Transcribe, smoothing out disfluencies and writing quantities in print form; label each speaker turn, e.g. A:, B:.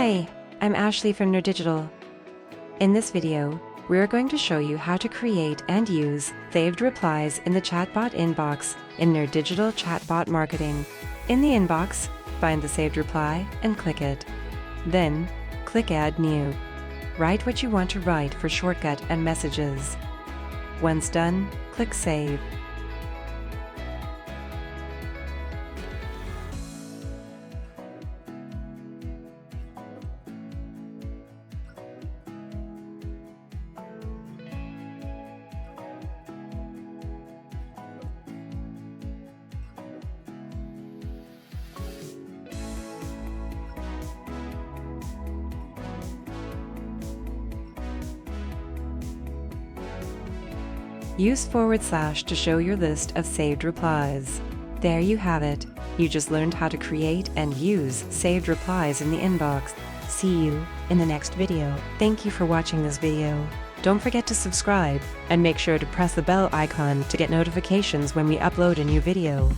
A: Hi, I'm Ashley from nerDigital. In this video, we're going to show you how to create and use saved replies in the chatbot inbox in nerDigital Chatbot Marketing. In the inbox, find the saved reply and click it. Then, click Add New. Write what you want to write for shortcut and messages. Once done, click Save. Use / to show your list of saved replies. There you have it. You just learned how to create and use saved replies in the inbox. See you in the next video. Thank you for watching this video. Don't forget to subscribe and make sure to press the bell icon to get notifications when we upload a new video.